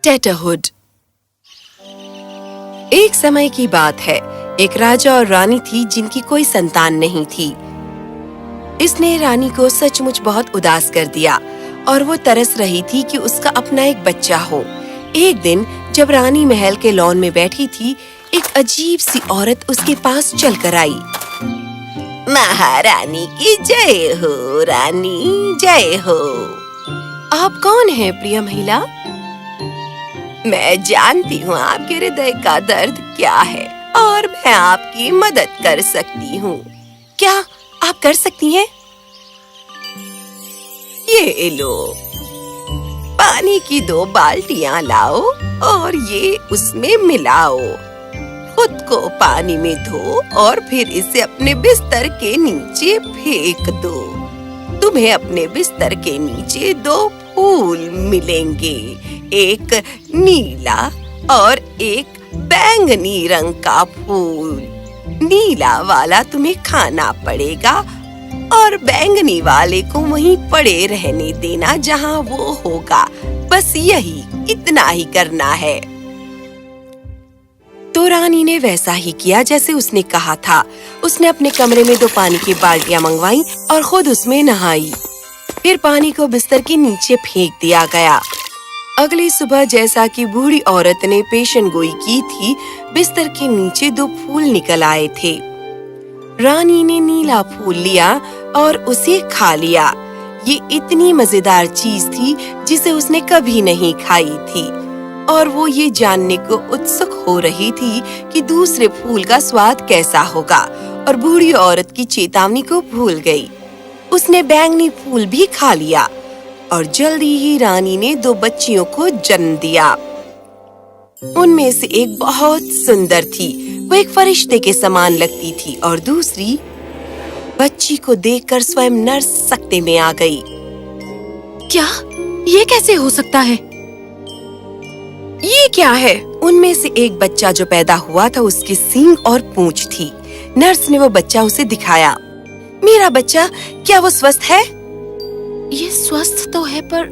टेटरहुड। एक समय की बात है, एक राजा और रानी थी जिनकी कोई संतान नहीं थी। इसने रानी को सचमुच बहुत उदास कर दिया और वो तरस रही थी कि उसका अपना एक बच्चा हो। एक दिन जब रानी महल के लॉन में बैठी थी, एक अजीब सी औरत उसके पास चलकर आई। महारानी की जय हो, रानी जय हो। आप कौन हैं प्रिय महिला? मैं जानती हूँ आपके हृदय का दर्द क्या है और मैं आपकी मदद कर सकती हूँ। क्या आप कर सकती हैं? ये लो, पानी की 2 बाल्टियाँ लाओ और ये उसमें मिलाओ। खुद को पानी में धो और फिर इसे अपने बिस्तर के नीचे फेंक दो। तुम्हें अपने बिस्तर के नीचे 2 फूल मिलेंगे, एक नीला और एक बैंगनी रंग का फूल। नीला वाला तुम्हें खाना पड़ेगा और बैंगनी वाले को वहीं पड़े रहने देना जहाँ वो होगा। बस यही, इतना ही करना है। तो रानी ने वैसा ही किया जैसे उसने कहा था। उसने अपने कमरे में 2 पानी की बाल्टियां मंगवाई और खुद उसमें नहाई। फिर पानी को बिस्तर के नीचे फेंक दिया गया। अगली सुबह जैसा कि बूढ़ी औरत ने पेशन गोई की थी, बिस्तर के नीचे 2 फूल निकल आए थे। रानी ने नीला फूल लिया और उसे खा लिया। ये इतनी मजेदार चीज थी जिसे उसने कभी नहीं खाई थी और वो ये जानने को उत्सुक हो रही थी कि दूसरे फूल का स्वाद कैसा होगा, और बूढ़ी औरत की चेतावनी को भूल गई। उसने बैंगनी फूल भी खा लिया और जल्दी ही रानी ने 2 बच्चियों को जन्म दिया। उनमें से एक बहुत सुंदर थी, वो एक फरिश्ते के समान लगती थी, और दूसरी बच्ची को देखकर स्वयं नर्स सकते में आ गई। क्या ये कैसे हो सकता है? ये क्या है? उनमें से एक बच्चा जो पैदा हुआ था, उसकी सींग और पूंछ थी। नर्स ने वो बच्चा उसे दिखाया। मेरा बच्चा, क्या वो स्वस्थ है? ये स्वस्थ तो है, पर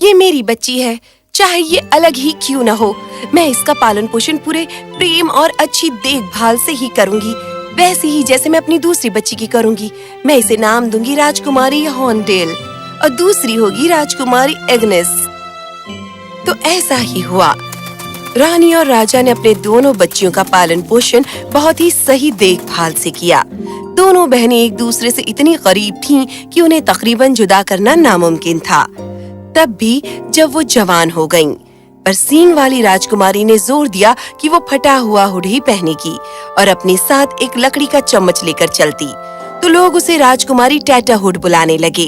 ये मेरी बच्ची है, चाहे ये अलग ही क्यों न हो। मैं इसका पालन पोषण पूरे प्रेम और अच्छी देखभाल से ही करूंगी, वैसे ही जैसे मैं अपनी दूसरी बच्ची की करूंगी। मैं इसे नाम दूंगी राजकुमारी हॉर्नडेल और दूसरी होगी राजकुमारी एग्नेस। तो ऐसा ही हुआ। रानी और राजा ने अपने दोनों बच्चियों का पालन पोषण बहुत ही सही देखभाल से किया। दोनों बहनें एक दूसरे से इतनी करीब थीं कि उन्हें तकरीबन जुदा करना नामुमकिन था। तब भी जब वो जवान हो गईं, पर सींग वाली राजकुमारी ने जोर दिया कि वो फटा हुआ हुड ही पहनेगी और अपने साथ एक लकड़ी का चम्मच लेकर चलती, तो लोग उसे राजकुमारी टेटरहुड बुलाने लगे।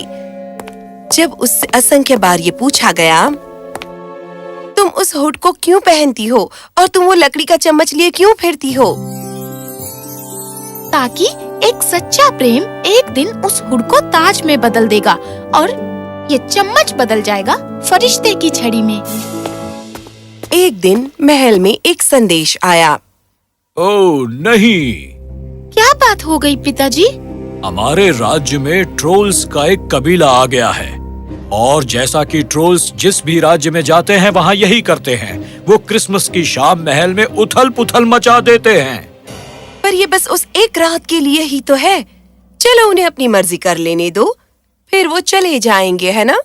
जब उससे असंख्य बार ये पूछा गया, तुम उस हुड को क्यों पहनती हो और तुम वो लकड़ी का चम्मच लिए क्यों फिरती हो? ताकि एक सच्चा प्रेम एक दिन उस हुड को ताज में बदल देगा और ये चम्मच बदल जाएगा फरिश्ते की छड़ी में। एक दिन महल में एक संदेश आया। ओह नहीं! क्या बात हो गई पिताजी? हमारे राज्य में ट्रोल्स का एक कबीला आ गया है और जैसा कि ट्रोल्स जिस भी राज्य में जाते हैं वहाँ यही करते हैं। वो क्रिसमस की शाम महल में उथल पुथल मचा देते हैं। पर ये बस उस एक रात के लिए ही तो है। चलो उन्हें अपनी मर्जी कर लेने दो, फिर वो चले जाएंगे, है ना?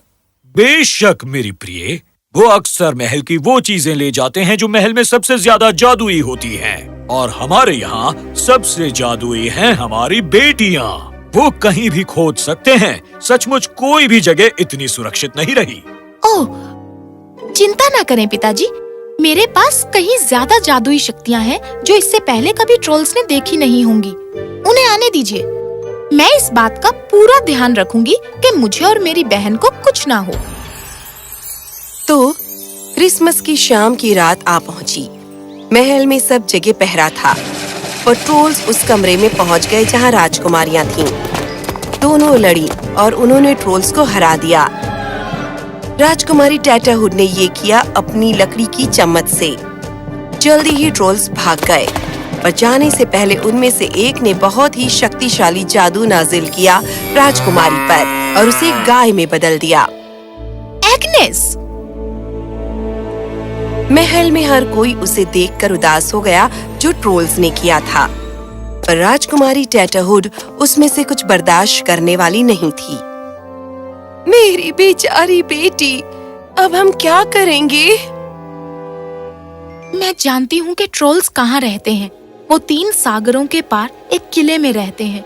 बेशक मेरी प्रिय, वो अक्सर महल की वो चीजें ले जाते हैं जो महल में सबसे ज्यादा जादुई होती हैं, और हमारे यहाँ सबसे जादुई हैं हमारी बेटियाँ। वो कहीं भी खोज सकते हैं। सचमुच कोई भी जगह इतनी सुरक्षित नहीं रही। ओह, चिंता ना करें पिताजी, मेरे पास कहीं ज्यादा जादुई शक्तियाँ हैं जो इससे पहले कभी ट्रोल्स ने देखी नहीं होंगी। उन्हें आने दीजिए। मैं इस बात का पूरा ध्यान रखूंगी कि मुझे और मेरी बहन को कुछ ना हो। तो क्रिसमस की शाम की रात आ पहुंची। महल में सब जगह पहरा था और ट्रोल्स उस कमरे में पहुंच गए जहां राजकुमारियां थीं। दोनों लड़ी और उन्होंने ट्रोल्स को हरा दिया। राजकुमारी टेटरहुड ने ये किया अपनी लकड़ी की चम्मच से। जल्दी ही ट्रोल्स भाग गए, पर जाने से पहले उनमें से एक ने बहुत ही शक्तिशाली जादू नाजिल किया राजकुमारी पर और उसे गाय में बदल दिया। एग्नेस, महल में हर कोई उसे देखकर उदास हो गया जो ट्रोल्स ने किया था, पर राजकुमारी टेटरहुड उसमें से कुछ बर्दाश्त करने वाली नहीं थी। मेरी बेचारी बेटी, अब हम क्या करेंगे? मैं जानती हूँ कि ट्रोल्स कहाँ रहते हैं। वो 3 सागरों के पार एक किले में रहते हैं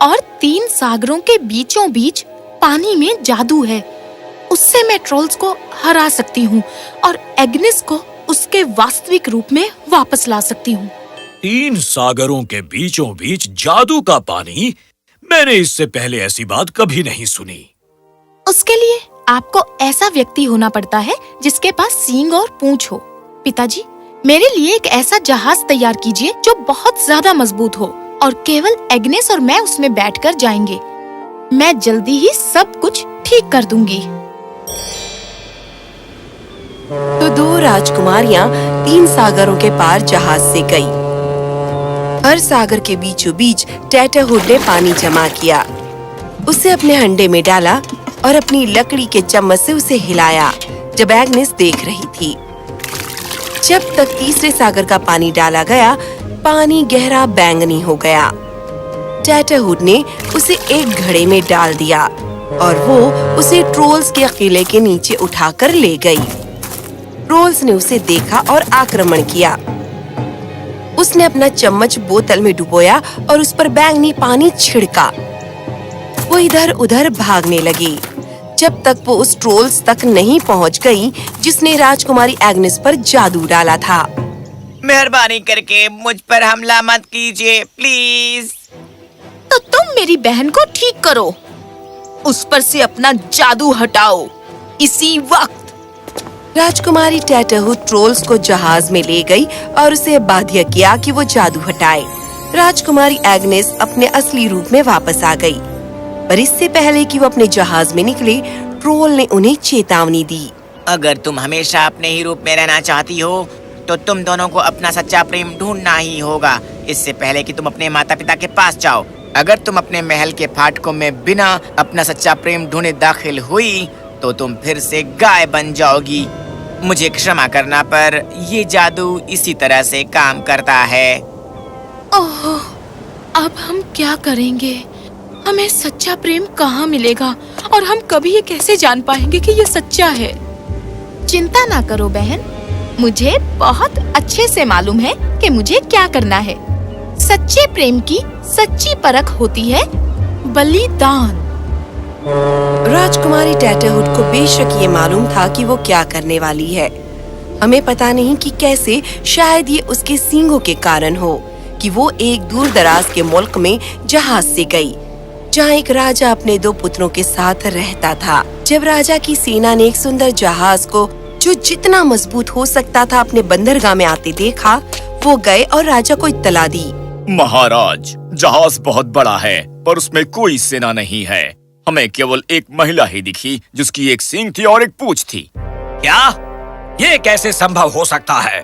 और 3 सागरों के बीचों बीच पानी में जादू है। उससे मैं ट्रोल्स को हरा सकती हूँ और एग्निस को उसके वास्तविक रूप में वापस ला सकती हूँ। 3 सागरों के बीचों बीच जादू का पानी? मैंने इससे पहले ऐसी बात कभी नहीं सुनी। उसके लिए आपको ऐसा व्यक्ति होना पड़ता है जिसके पास सींग और पूंछ हो। पिताजी, मेरे लिए एक ऐसा जहाज तैयार कीजिए जो बहुत ज्यादा मजबूत हो और केवल एग्नेस और मैं उसमें बैठकर जाएंगे। मैं जल्दी ही सब कुछ ठीक कर दूंगी। तो 2 राजकुमारियां 3 सागरों के पार जहाज से गईं। हर सागर के बीचों बीच टेटरहुड ने पानी जमा किया, उसे अपने हंडे में डाला और अपनी लकड़ी के चम्मच से उसे हिलाया जब एग्नेस देख रही थी। जब तक तीसरे सागर का पानी डाला गया, पानी गहरा बैंगनी हो गया। टेटरहुड ने उसे एक घड़े में डाल दिया और वो उसे ट्रोल्स के किले के नीचे उठाकर ले गई। ट्रोल्स ने उसे देखा और आक्रमण किया। उसने अपना चम्मच बोतल में डुबोया और उस पर बैंगनी पानी छिड़का। वो इधर उधर भागने लगी जब तक वो उस ट्रोल्स तक नहीं पहुंच गई जिसने राजकुमारी एग्नेस पर जादू डाला था। मेहरबानी करके मुझ पर हमला मत कीजिए, प्लीज। तो तुम मेरी बहन को ठीक करो, उस पर से अपना जादू हटाओ इसी वक्त। राजकुमारी टेटरहुड ट्रोल्स को जहाज में ले गई और उसे बाध्य किया कि वो जादू हटाए। राजकुमारी एग्नेस अपने असली रूप में वापस आ गई, पर इससे पहले कि वो अपने जहाज में निकले, ट्रोल ने उन्हें चेतावनी दी। अगर तुम हमेशा अपने ही रूप में रहना चाहती हो तो तुम दोनों को अपना सच्चा प्रेम ढूंढना ही होगा, इससे पहले कि तुम अपने माता पिता के पास जाओ। अगर तुम अपने महल के फाटकों में बिना अपना सच्चा प्रेम ढूंढे दाखिल हुई तो तुम फिर से गाय बन जाओगी। मुझे क्षमा करना, पर ये जादू इसी तरह से काम करता है। ओह, अब हम क्या करेंगे? हमें सच्चा प्रेम कहाँ मिलेगा और हम कभी ये कैसे जान पाएंगे कि ये सच्चा है? चिंता ना करो बहन, मुझे बहुत अच्छे से मालूम है कि मुझे क्या करना है। सच्चे प्रेम की सच्ची परख होती है बलिदान। राजकुमारी टेटरहुड को बेशक ये मालूम था कि वो क्या करने वाली है। हमें पता नहीं कि कैसे, शायद ये उसके सींगों के कारण हो कि वो एक दूर दराज के मुल्क में जहाज से गई, जहाँ एक राजा अपने 2 पुत्रों के साथ रहता था। जब राजा की सेना ने एक सुंदर जहाज को, जो जितना मजबूत हो सकता था, अपने बंदरगाह में आते देखा, वो गए और राजा को इत्तला दी। महाराज, जहाज बहुत बड़ा है पर उसमें कोई सेना नहीं है। हमें केवल एक महिला ही दिखी जिसकी एक सींग थी और एक पूंछ थी। क्या? ये कैसे संभव हो सकता है?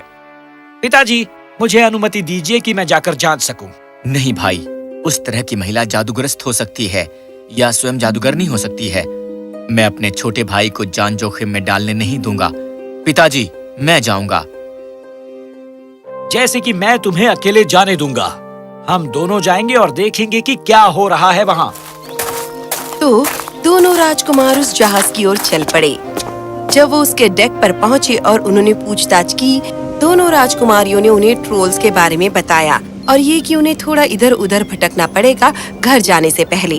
पिताजी, मुझे अनुमति दीजिए कि मैं जाकर जांच सकूं। नहीं भाई, उस तरह की महिला जादूग्रस्त हो सकती है या स्वयं जादूगरनी हो सकती है। मैं अपने छोटे भाई को जान जोखिम में डालने नहीं दूंगा। पिताजी, मैं जाऊंगा। जैसे कि मैं तुम्हें अकेले जाने दूंगा। हम दोनों जाएंगे और देखेंगे कि क्या हो रहा है वहाँ। तो दोनों राजकुमार उस जहाज की ओर चल पड़े। जब वो उसके डेक पर पहुँचे और उन्होंने पूछताछ की, दोनों राजकुमारियों ने उन्हें ट्रोल्स के बारे में बताया और ये कि उन्हें थोड़ा इधर उधर भटकना पड़ेगा घर जाने से पहले।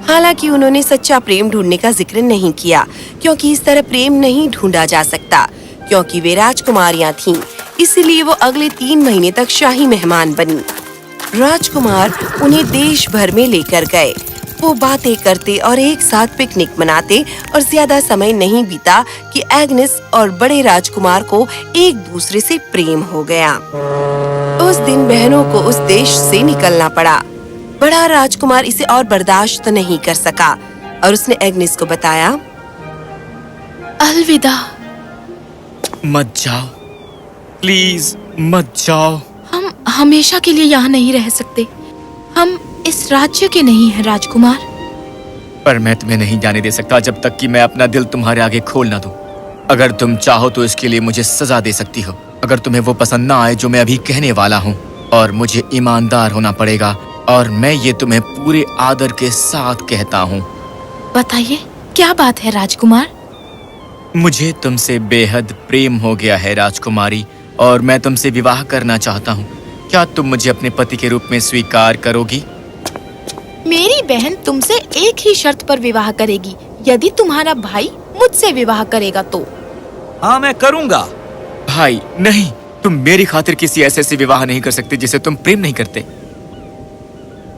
हालांकि उन्होंने सच्चा प्रेम ढूंढने का जिक्र नहीं किया, क्योंकि इस तरह प्रेम नहीं ढूंढा जा सकता, क्योंकि वे राजकुमारियां थीं। इसलिए वो अगले 3 महीने तक शाही मेहमान बनी। राजकुमार उन्हें देश भर में लेकर गए। वो बातें करते और एक साथ पिकनिक मनाते और ज्यादा समय नहीं बीता कि एग्नेस और बड़े राजकुमार को एक दूसरे से प्रेम हो गया। उस दिन बहनों को उस देश से निकलना पड़ा। बड़ा राजकुमार इसे और बर्दाश्त नहीं कर सका और उसने एग्नेस को बताया, अलविदा। मत जाओ, प्लीज मत जाओ। हम हमेशा के लिए यहाँ नहीं रह सकते। हम इस राज्य के नहीं हैं राजकुमार। पर मैं तुम्हें नहीं जाने दे सकता जब तक कि मैं अपना दिल तुम्हारे आगे खोल ना दूं। अगर तुम चाहो तो इसके लिए मुझे सजा दे सकती हो। अगर तुम्हें वो पसंद ना आए जो मैं अभी कहने वाला हूँ, और मुझे ईमानदार होना पड़ेगा, और मैं ये तुम्हें पूरे आदर के साथ कहता हूँ। बताइए क्या बात है राजकुमार? मुझे तुमसे बेहद प्रेम हो गया है राजकुमारी, और मैं तुमसे विवाह करना चाहता हूँ। क्या तुम मुझे अपने पति के रूप में स्वीकार करोगी? मेरी बहन तुमसे एक ही शर्त पर विवाह करेगी, यदि तुम्हारा भाई मुझसे विवाह करेगा तो। हाँ, मैं करूँगा। भाई नहीं, तुम मेरी खातिर किसी ऐसे से विवाह नहीं कर सकते जिसे तुम प्रेम नहीं करते।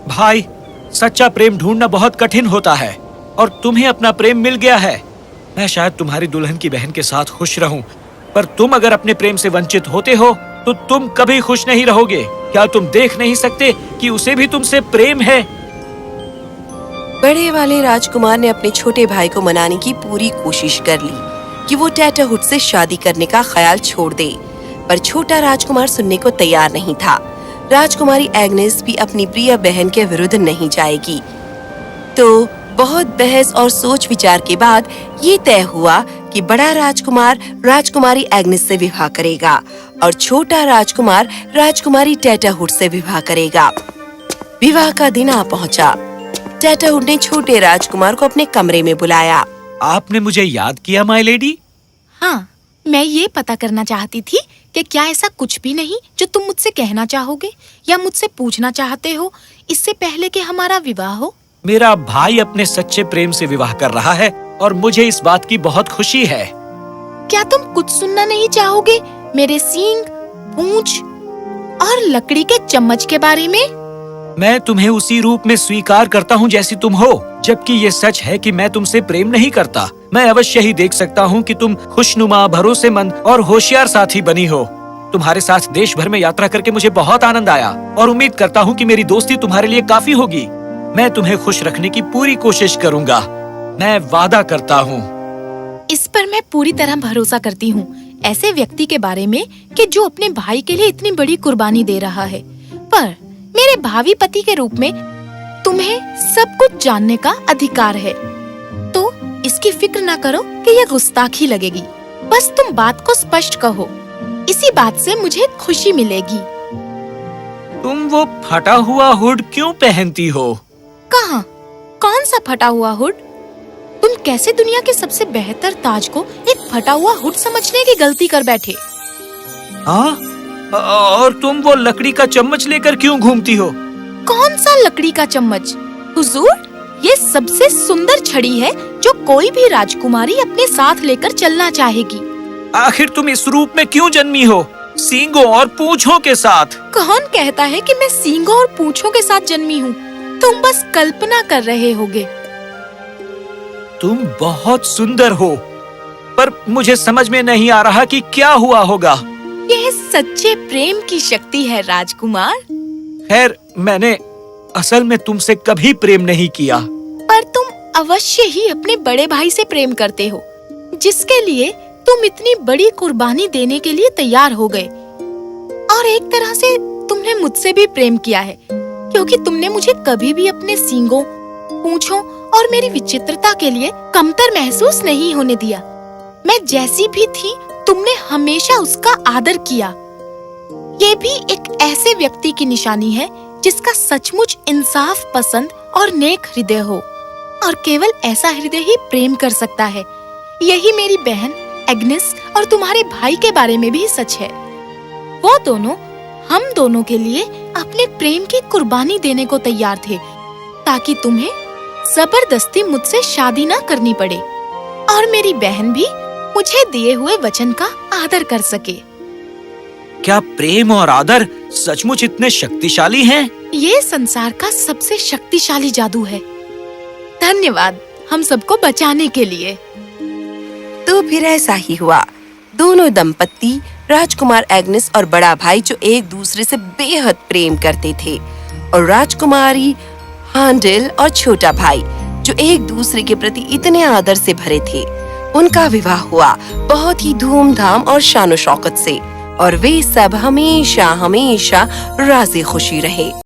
भाई, सच्चा प्रेम ढूंढना बहुत कठिन होता है, और तुम्हें अपना प्रेम मिल गया है। मैं शायद तुम्हारी दुल्हन की बहन के साथ खुश रहूं, पर तुम अगर अपने प्रेम से वंचित होते हो तो तुम कभी खुश नहीं रहोगे। क्या तुम देख नहीं सकते कि उसे भी तुमसे प्रेम है? बड़े वाले राजकुमार ने अपने छोटे भाई को मनाने की पूरी कोशिश कर ली कि वो टैटरहुड से शादी करने का ख्याल छोड़ दे, पर छोटा राजकुमार सुनने को तैयार नहीं था। राजकुमारी एग्नेस भी अपनी प्रिय बहन के विरुद्ध नहीं जाएगी। तो बहुत बहस और सोच विचार के बाद ये तय हुआ कि बड़ा राजकुमार राजकुमारी एग्नेस से विवाह करेगा और छोटा राजकुमार राजकुमारी टैटरहुड से विवाह करेगा। विवाह का दिन आ पहुंचा। टैटरहुड ने छोटे राजकुमार को अपने कमरे में बुलाया। आपने मुझे याद किया माय लेडी? हाँ, मैं ये पता करना चाहती थी कि क्या ऐसा कुछ भी नहीं जो तुम मुझसे कहना चाहोगे या मुझसे पूछना चाहते हो इससे पहले कि हमारा विवाह हो? मेरा भाई अपने सच्चे प्रेम से विवाह कर रहा है और मुझे इस बात की बहुत खुशी है। क्या तुम कुछ सुनना नहीं चाहोगे मेरे सींग, पूंछ और लकड़ी के चम्मच के बारे में? मैं तुम्हें उसी रूप में स्वीकार करता हूँ जैसी तुम हो, जबकि ये सच है कि मैं तुमसे प्रेम नहीं करता। मैं अवश्य ही देख सकता हूँ कि तुम खुशनुमा, भरोसेमंद और होशियार साथी बनी हो। तुम्हारे साथ देश भर में यात्रा करके मुझे बहुत आनंद आया और उम्मीद करता हूँ कि मेरी दोस्ती तुम्हारे लिए काफी होगी। मैं तुम्हें खुश रखने की पूरी कोशिश करूँगा, मैं वादा करता हूँ। इस पर मैं पूरी तरह भरोसा करती हूँ, ऐसे व्यक्ति के बारे में कि जो अपने भाई के लिए इतनी बड़ी कुर्बानी दे रहा है। पर मेरे भावी पति के रूप में तुम्हें सब कुछ जानने का अधिकार है, तो इसकी फिक्र ना करो कि यह गुस्ताखी लगेगी। बस तुम बात को स्पष्ट कहो, इसी बात से मुझे खुशी मिलेगी। तुम वो फटा हुआ हुड क्यों पहनती हो? कहाँ? कौन सा फटा हुआ हुड? तुम कैसे दुनिया के सबसे बेहतर ताज को एक फटा हुआ हुड समझने की गलती कर बैठे? हाँ? और तुम वो लकड़ी का चम्मच लेकर क्यों घूमती हो? कौन सा लकड़ी का चम्मच? हुजूर, ये सबसे सुंदर छड़ी है जो कोई भी राजकुमारी अपने साथ लेकर चलना चाहेगी। आखिर तुम इस रूप में क्यों जन्मी हो, सींगों और पूंछों के साथ? कौन कहता है कि मैं सींगों और पूंछों के साथ जन्मी हूँ? तुम बस कल्पना कर रहे होगे। तुम बहुत सुंदर हो, पर मुझे समझ में नहीं आ रहा कि क्या हुआ होगा। यह सच्चे प्रेम की शक्ति है राजकुमार। खैर, मैंने असल में तुमसे कभी प्रेम नहीं किया। पर तुम अवश्य ही अपने बड़े भाई से प्रेम करते हो, जिसके लिए तुम इतनी बड़ी कुर्बानी देने के लिए तैयार हो गए। और एक तरह से तुमने मुझसे भी प्रेम किया है, क्योंकि तुमने मुझे कभी भी अपने सींगों, पूंछों और मेरी विचित्रता के लिए कमतर महसूस नहीं होने दिया। मैं जैसी भी थी, तुमने हमेशा उसका आदर किया। ये भी एक ऐसे व्यक्ति की निशानी है जिसका सचमुच इंसाफ पसंद और नेक हृदय हो, और केवल ऐसा हृदय ही प्रेम कर सकता है। यही मेरी बहन एग्नेस और तुम्हारे भाई के बारे में भी सच है। वो दोनों हम दोनों के लिए अपने प्रेम की कुर्बानी देने को तैयार थे, ताकि तुम्हें जबरदस्ती मुझसे शादी ना करनी पड़े, और मेरी बहन भी मुझे दिए हुए वचन का आदर कर सके। क्या प्रेम और आदर सचमुच इतने शक्तिशाली हैं? ये संसार का सबसे शक्तिशाली जादू है। धन्यवाद हम सबको बचाने के लिए। तो फिर ऐसा ही हुआ। दोनों दंपत्ति, राजकुमार एग्नेस और बड़ा भाई, जो एक दूसरे से बेहद प्रेम करते थे, और राजकुमारी हांडेल और छोटा भाई, जो एक दूसरे के प्रति इतने आदर से भरे थे, उनका विवाह हुआ बहुत ही धूमधाम और शान शौकत से, और वे सब हमेशा हमेशा राज़ी खुशी रहे।